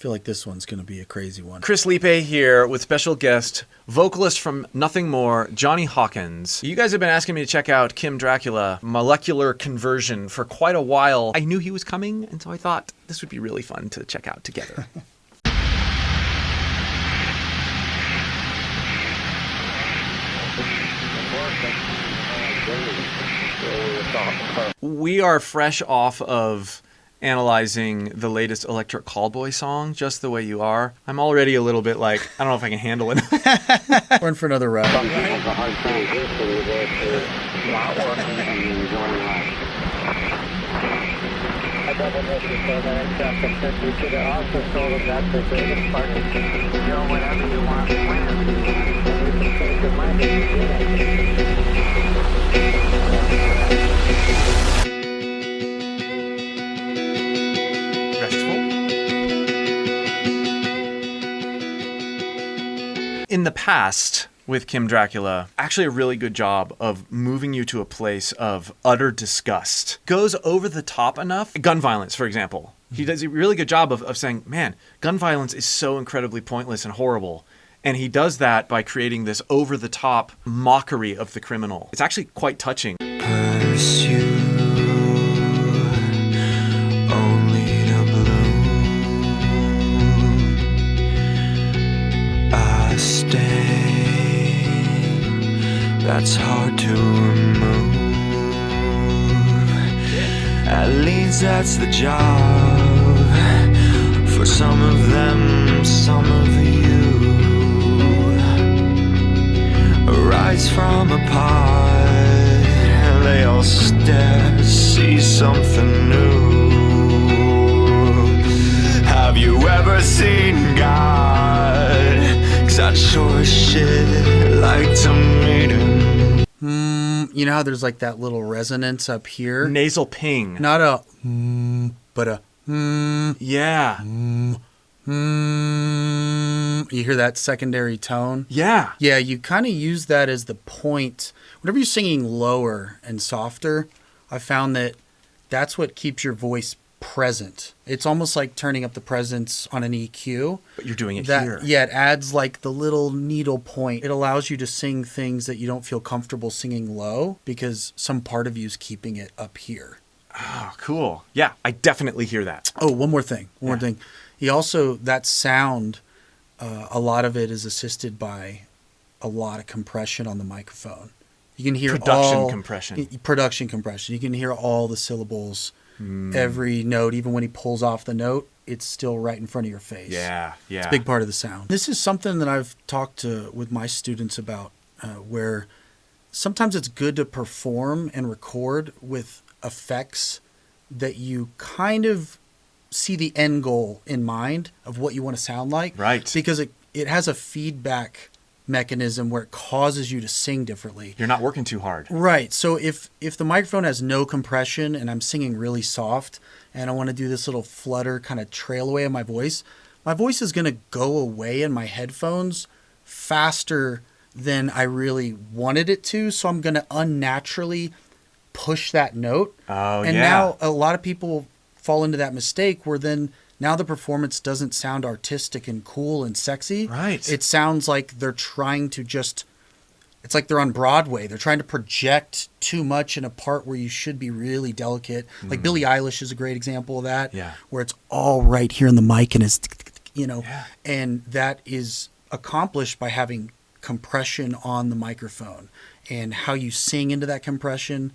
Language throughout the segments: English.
feel like this one's going to be a crazy one. Chris Liepe here with special guest, vocalist from Nothing More, Jonny Hawkins. You guys have been asking me to check out Kim Dracula, Molecular Conversion, for quite a while. I knew he was coming, and so I thought this would be really fun to check out together. We are fresh off of analyzing the latest Electric Callboy song, Just the Way You Are. I'm already a little bit like, I don't know if I can handle it. We're in for another ride. In the past, with Kim Dracula, actually a really good job of moving you to a place of utter disgust. Goes over the top enough. Gun violence, for example. He does a really good job of saying, man, gun violence is so incredibly pointless and horrible. And he does that by creating this over-the-top mockery of the criminal. It's actually quite touching. Pursue only to bloom. A stain that's hard to remove. At least that's the job for some of them, some of you. Rise from a pot, and they all stare to see something new. Have you ever seen God? 'Cause I'd sure as shit like to meet him. You know how there's like that little resonance up here? Nasal ping. Not a but a Yeah. You hear that secondary tone? Yeah. Yeah, you kind of use that as the point. Whenever you're singing lower and softer, I found that that's what keeps your voice present. It's almost like turning up the presence on an EQ. But you're doing it here. Yeah, it adds like the little needle point. It allows you to sing things that you don't feel comfortable singing low because some part of you is keeping it up here. Oh, cool. Yeah, I definitely hear that. Oh, one more thing. He also, that sound, a lot of it is assisted by a lot of compression on the microphone. You can hear Production compression. You can hear all the syllables, every note. Even when he pulls off the note, it's still right in front of your face. Yeah. It's a big part of the sound. This is something that I've talked with my students about, where sometimes it's good to perform and record with effects that you kind of see the end goal in mind of what you want to sound like. Right. Because it has a feedback mechanism where it causes you to sing differently. You're not working too hard. Right. So if the microphone has no compression and I'm singing really soft and I want to do this little flutter kind of trail away of my voice is going to go away in my headphones faster than I really wanted it to. So I'm going to unnaturally push that note. Oh, and yeah. now a lot of people fall into that mistake where then now the performance doesn't sound artistic and cool and sexy. Right. It sounds like they're trying to it's like they're on Broadway. They're trying to project too much in a part where you should be really delicate. Like Billie Eilish is a great example of that. Yeah. Where it's all right here in the mic and it's, and that is accomplished by having compression on the microphone and how you sing into that compression.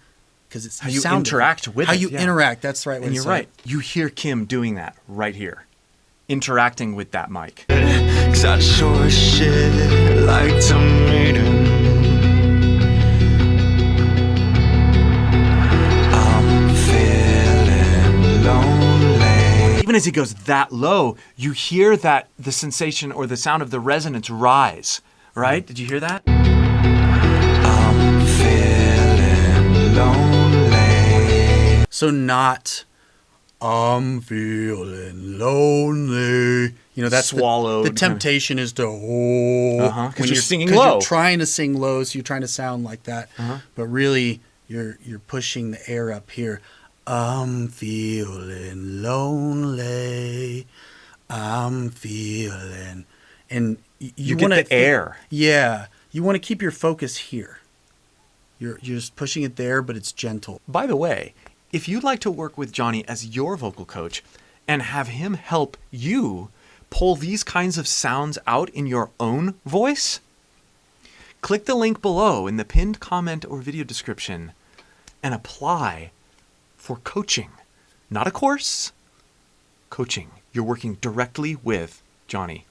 Because it's how you interact with it. How you interact, that's the right way and to you're say right. it. You hear Kim doing that right here. Interacting with that mic. 'Cause I'd sure as shit like to meet him. I'm feeling lonely. Even as he goes that low, you hear that the sensation or the sound of the resonance rise. Right? Did you hear that? I'm feeling lonely. So not, I'm feeling lonely. That's swallowed. The temptation is to, Because you're singing 'cause low. You're trying to sing low, so you're trying to sound like that. But really, you're pushing the air up here. I'm feeling lonely. I'm feeling. And You want get the air. Yeah. You want to keep your focus here. You're just pushing it there, but it's gentle. By the way, if you'd like to work with Jonny as your vocal coach and have him help you pull these kinds of sounds out in your own voice, click the link below in the pinned comment or video description and apply for coaching. Not a course, coaching. You're working directly with Jonny.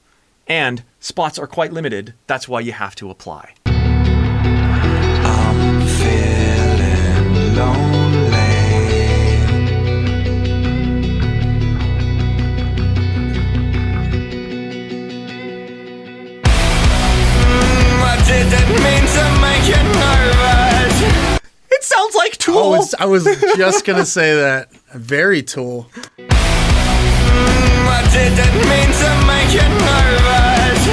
And spots are quite limited. That's why you have to apply. I'm feeling lonely. I didn't mean to make you nervous. It sounds like Tool. I was just going to say that. Very Tool. I didn't mean to make you nervous.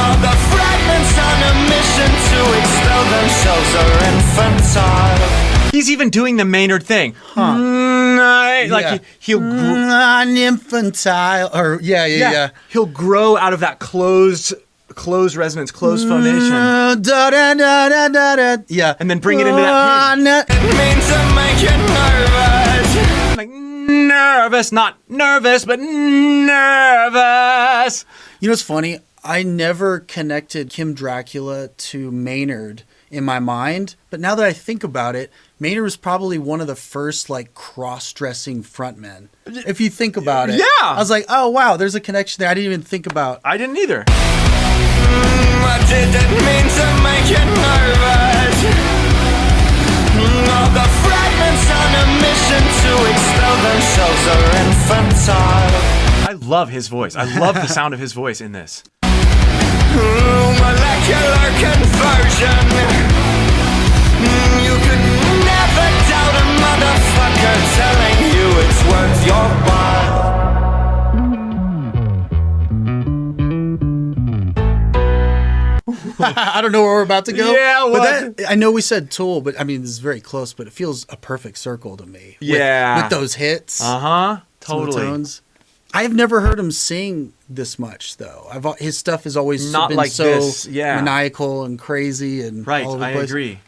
All the fragments on a mission to expel themselves are infantile. He's even doing the Maynard thing. Huh. Like Yeah. he'll infantile. Or yeah. He'll grow out of that closed resonance, closed phonation. Da, da, da, da, da, da. Yeah. And then bring it into that pitch. Didn't mean to make you nervous. Like nervous, not nervous, but nervous. You know what's funny? I never connected Kim Dracula to Maynard in my mind, but now that I think about it, Maynard was probably one of the first like cross-dressing frontmen. If you think about it. Yeah. I was like, oh wow, there's a connection there I didn't even think about. I didn't either. I didn't mean to make you nervous. All the fragments on a mission to expel themselves are infantile. I love his voice. I love the sound of his voice in this. Molecular conversion. You could never doubt a motherfucker telling you it's worth your while. I don't know where we're about to go. Yeah, but I know we said Tool, but I mean this is very close, but it feels a perfect circle to me. Yeah. With those hits. Uh-huh. some of the Totally. tones. I've never heard him sing this much though. His stuff has always Not been like so this, yeah. maniacal and crazy and Right, all over the I place. agree.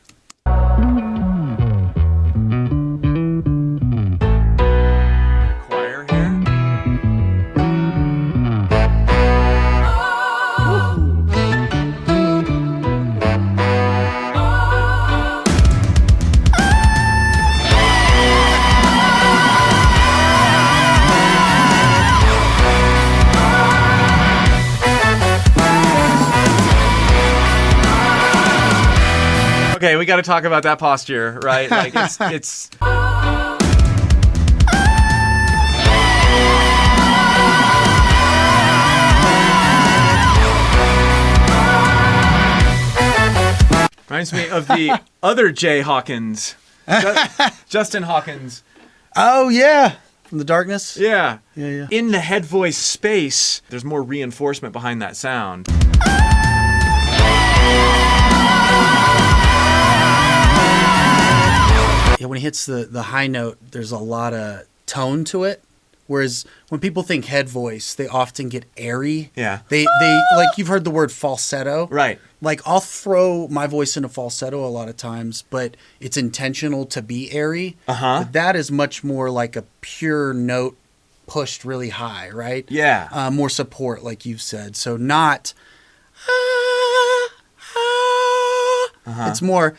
Choir here. Okay, we got to talk about that posture, right? Like it's reminds me of the other Jay Hawkins, Justin Hawkins. Oh yeah, from the darkness. Yeah. Yeah. In the head voice space, there's more reinforcement behind that sound. Yeah, when he hits the high note, there's a lot of tone to it. Whereas when people think head voice, they often get airy. Yeah. They like you've heard the word falsetto. Right. Like I'll throw my voice into falsetto a lot of times, but it's intentional to be airy. Uh-huh. But that is much more like a pure note pushed really high, right? Yeah. More support, like you've said. So not. It's more.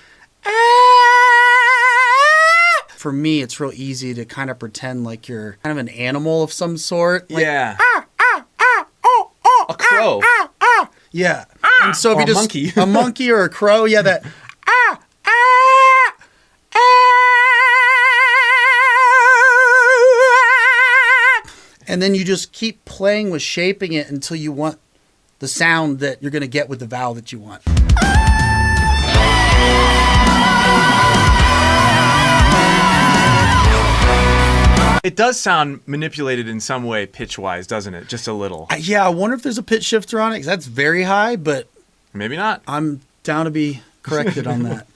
For me, it's real easy to kind of pretend like you're kind of an animal of some sort. Like, Yeah. A crow. Yeah. And so if Or you a just monkey. a monkey or a crow, yeah, that and then you just keep playing with shaping it until you want the sound that you're going to get with the vowel that you want. It does sound manipulated in some way pitch-wise, doesn't it? Just a little. Yeah, I wonder if there's a pitch shifter on it because that's very high, but Maybe not. I'm down to be corrected on that.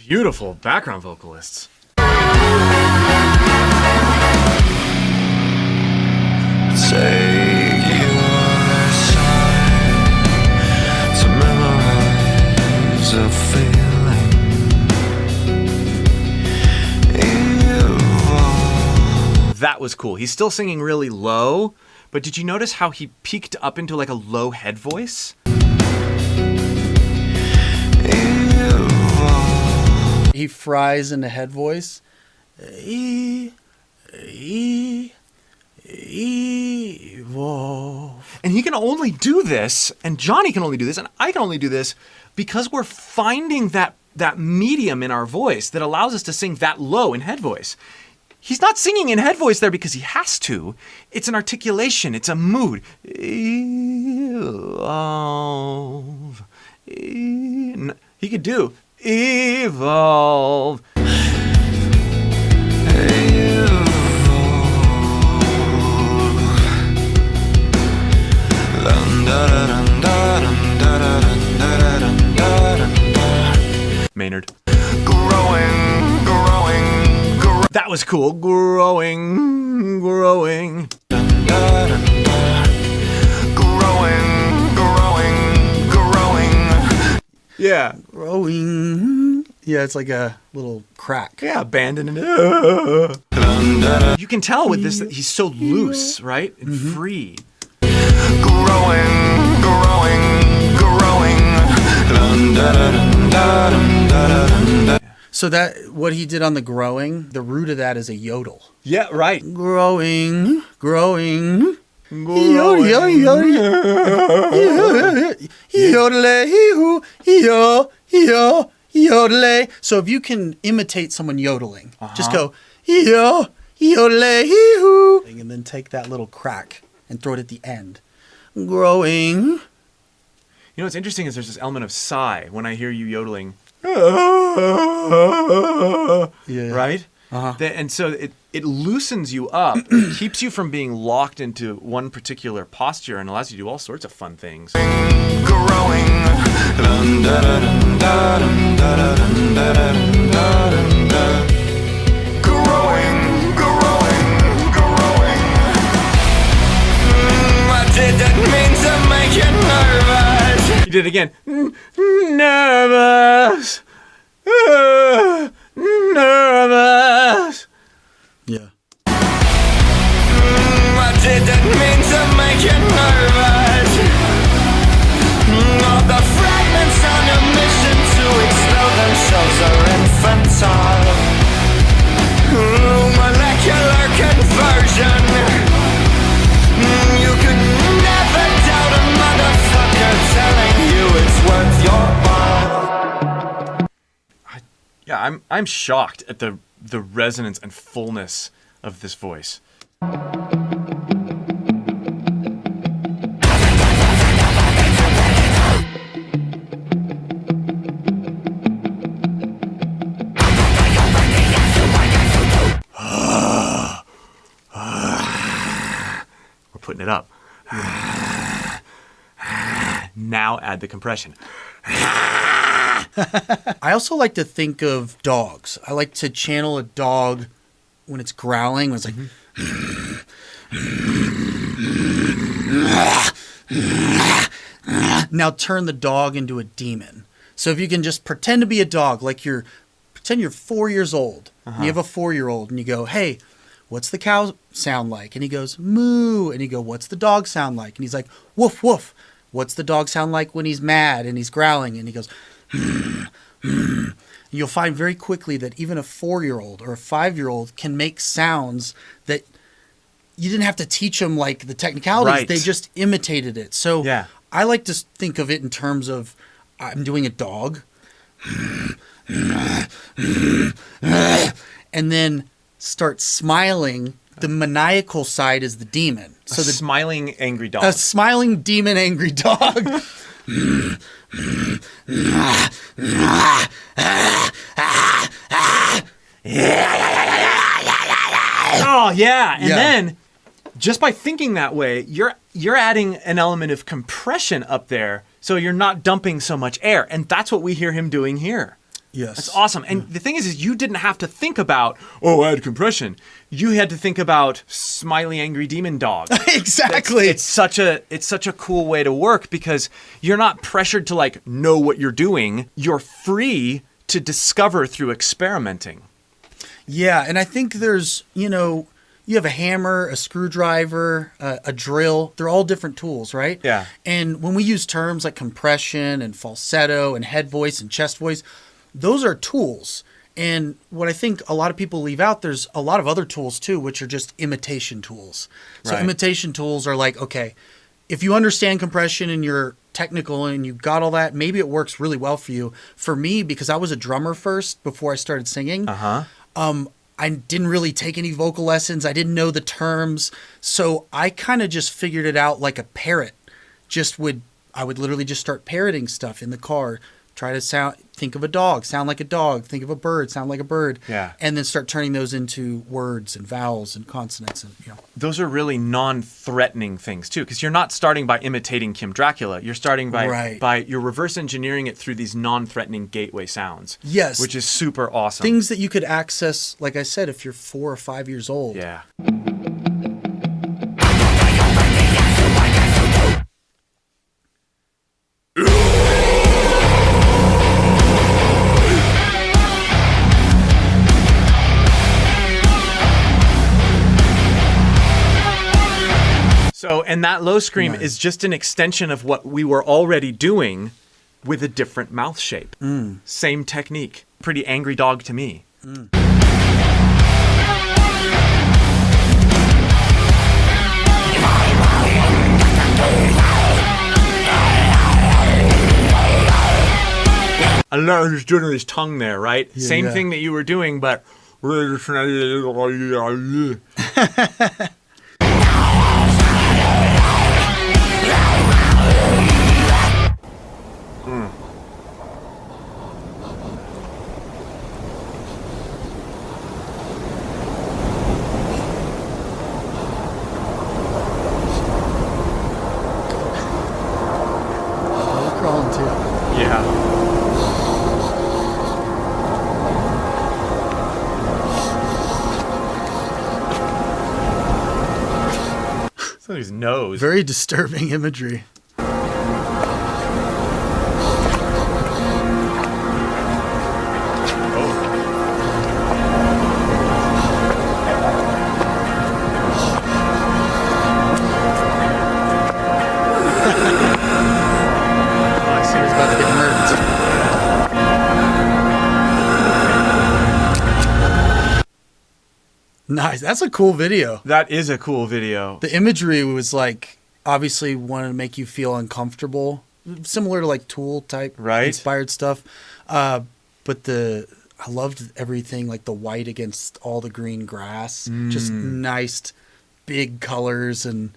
Beautiful background vocalists. Take your time to memorize a feeling. Evolve. That was cool. He's still singing really low, but did you notice how he peaked up into like a low head voice? Evolve. He fries in the head voice. Evolve. And he can only do this, and Jonny can only do this, and I can only do this because we're finding that medium in our voice that allows us to sing that low in head voice. He's not singing in head voice there because he has to. It's an articulation. It's a mood. Evolve. He could do evolve. Maynard. That was cool. Growing. Yeah. Growing. Yeah, it's like a little crack. Yeah, abandoning it. You can tell with this that he's so loose, right? And free. So that what he did on the growing, the root of that is a yodel. Yeah, right. Growing. Yodel. So if you can imitate someone yodeling, just go and then take that little crack and throw it at the end. Growing. You know what's interesting is there's this element of sigh when I hear you yodeling. Yeah. Right? And so it loosens you up. It keeps you from being locked into one particular posture and allows you to do all sorts of fun things. You did it again. Nervous. Nervous. Yeah. I didn't mean to make you nervous. All the fragments on a mission to explode themselves are infantile. Molecular conversion. You could never doubt a motherfucker telling you it's worth your while. Yeah, I'm shocked at the resonance and fullness of this voice. We're putting it up. Now add the compression. I also like to think of dogs. I like to channel a dog when it's growling, when it's like... Now turn the dog into a demon. So if you can just pretend to be a dog, like pretend you're 4 years old, and you have a 4-year-old, and you go, hey, what's the cow sound like? And he goes, moo. And you go, what's the dog sound like? And he's like, woof, woof. What's the dog sound like when he's mad and he's growling? And he goes, you'll find very quickly that even a 4-year-old or a 5-year-old can make sounds that you didn't have to teach them like the technicalities. Right. They just imitated it. So Yeah. I like to think of it in terms of I'm doing a dog and then start smiling. The maniacal side is the demon. So the smiling angry dog. A smiling demon angry dog. Oh yeah, and Yeah. then just by thinking that way, you're adding an element of compression up there, so you're not dumping so much air, and that's what we hear him doing here. Yes. That's awesome. And the thing is you didn't have to think about, oh, add compression. You had to think about smiley angry demon dog. Exactly. It's such a cool way to work because you're not pressured to like know what you're doing. You're free to discover through experimenting. Yeah, and I think there's, you have a hammer, a screwdriver, a drill. They're all different tools, right? Yeah. And when we use terms like compression and falsetto and head voice and chest voice, those are tools. And what I think a lot of people leave out, there's a lot of other tools too, which are just imitation tools. So Right. imitation tools are like, okay, if you understand compression and you're technical and you got all that, maybe it works really well for you. For me, because I was a drummer first before I started singing, I didn't really take any vocal lessons. I didn't know the terms. So I kind of just figured it out like a parrot. I would literally just start parroting stuff in the car. Try to think of a dog, sound like a dog. Think of a bird, sound like a bird. Yeah. And then start turning those into words and vowels and consonants. And Those are really non-threatening things too, because you're not starting by imitating Kim Dracula. You're starting by you're reverse engineering it through these non-threatening gateway sounds. Yes. Which is super awesome. Things that you could access, like I said, if you're 4 or 5 years old. Yeah. So, and that low scream is just an extension of what we were already doing with a different mouth shape. Same technique. Pretty angry dog to me. I love just doing his tongue there, right? Yeah, Same yeah. thing that you were doing, but... They're crawling too. Yeah. Somebody's nose. Very disturbing imagery. I see He's about to get murked. Nice. That's a cool video. That is a cool video. The imagery was like, obviously wanted to make you feel uncomfortable, similar to like Tool type Right. inspired stuff. But I loved everything, like the white against all the green grass, just nice, big colors. And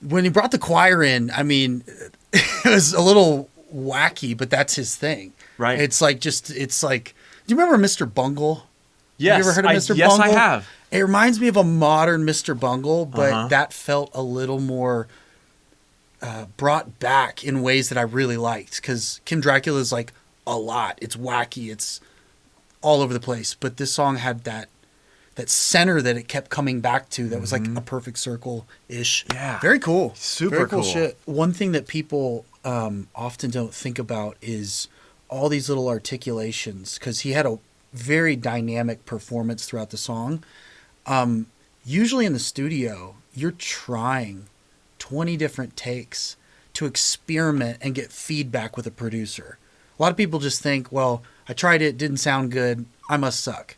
when he brought the choir in, I mean, it was a little wacky, but that's his thing. Right. It's like, do you remember Mr. Bungle? Yes. Have you ever heard of Mr. Yes, Bungle? I have. It reminds me of a modern Mr. Bungle, but Uh-huh. that felt a little more brought back in ways that I really liked. Because Kim Dracula is like a lot. It's wacky. It's all over the place. But this song had that center that it kept coming back to. That was like a perfect circle-ish. Yeah. Very cool. Super Very cool cool. shit. One thing that people often don't think about is all these little articulations. Because he had a very dynamic performance throughout the song. Usually in the studio, you're trying 20 different takes to experiment and get feedback with a producer. A lot of people just think, well, I tried it, didn't sound good, I must suck.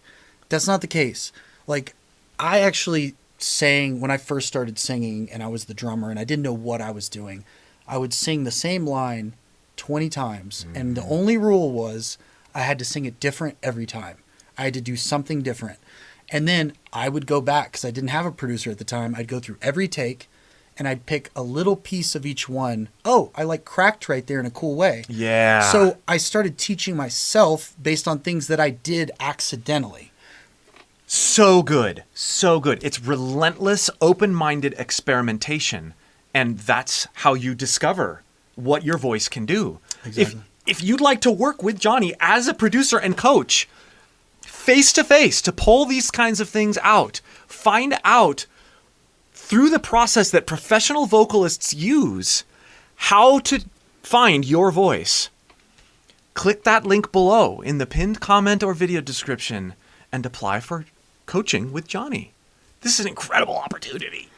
That's not the case. Like, I actually sang, when I first started singing and I was the drummer and I didn't know what I was doing, I would sing the same line 20 times. And the only rule was I had to sing it different every time. I had to do something different. And then I would go back, because I didn't have a producer at the time. I'd go through every take, and I'd pick a little piece of each one. Oh, I like cracked right there in a cool way. Yeah. So I started teaching myself based on things that I did accidentally. So good. So good. It's relentless, open-minded experimentation. And that's how you discover what your voice can do. Exactly. If you'd like to work with Jonny as a producer and coach, face to face, to pull these kinds of things out, find out through the process that professional vocalists use how to find your voice, click that link below in the pinned comment or video description and apply for coaching with Jonny. This is an incredible opportunity.